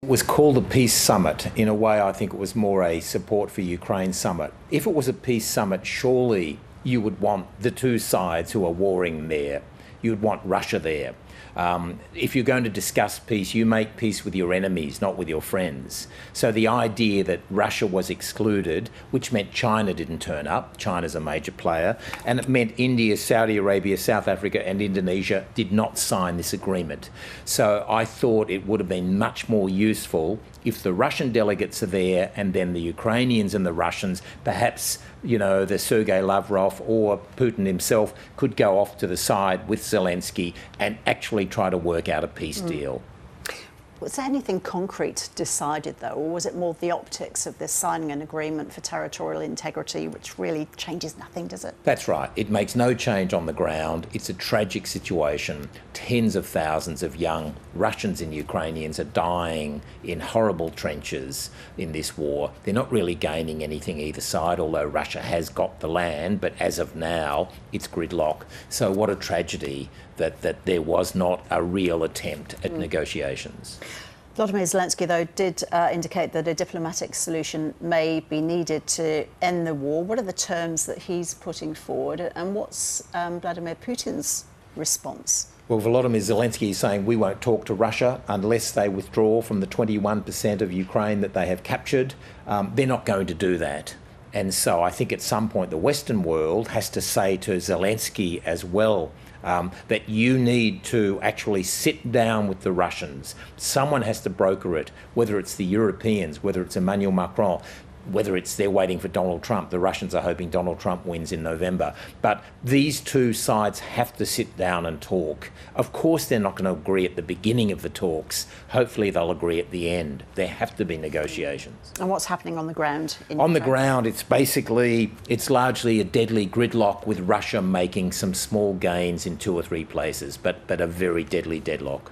was called a peace summit. In a way, I think it was more a support for Ukraine summit. If it was a peace summit, surely you would want the two sides who are warring there. You'd want Russia there. If you're going to discuss peace, you make peace with your enemies, not with your friends. So the idea that Russia was excluded, which meant China didn't turn up, China's a major player, and it meant India, Saudi Arabia, South Africa and Indonesia did not sign this agreement. So I thought it would have been much more useful if the Russian delegates are there and then the Ukrainians and the Russians, perhaps, the Sergei Lavrov or Putin himself could go off to the side with Zelensky and actually try to work out a peace deal. Was there anything concrete decided, though, or was it more the optics of this signing an agreement for territorial integrity, which really changes nothing, does it? That's right. It makes no change on the ground. It's a tragic situation. Tens of thousands of young Russians and Ukrainians are dying in horrible trenches in this war. They're not really gaining anything either side, although Russia has got the land, but as of now, it's gridlock. So what a tragedy that there was not a real attempt at negotiations. Volodymyr Zelensky, though, did indicate that a diplomatic solution may be needed to end the war. What are the terms that he's putting forward, and what's Vladimir Putin's response? Well, Volodymyr Zelensky is saying we won't talk to Russia unless they withdraw from the 21% of Ukraine that they have captured. They're not going to do that. And so I think at some point the Western world has to say to Zelensky as well, that you need to actually sit down with the Russians. Someone has to broker it, whether it's the Europeans, whether it's Emmanuel Macron, whether it's they're waiting for Donald Trump. The Russians are hoping Donald Trump wins in November. But these two sides have to sit down and talk. Of course, they're not going to agree at the beginning of the talks. Hopefully, they'll agree at the end. There have to be negotiations. And what's happening on the ground? On the ground, it's largely a deadly gridlock with Russia making some small gains in 2 or 3 places, but a very deadly deadlock.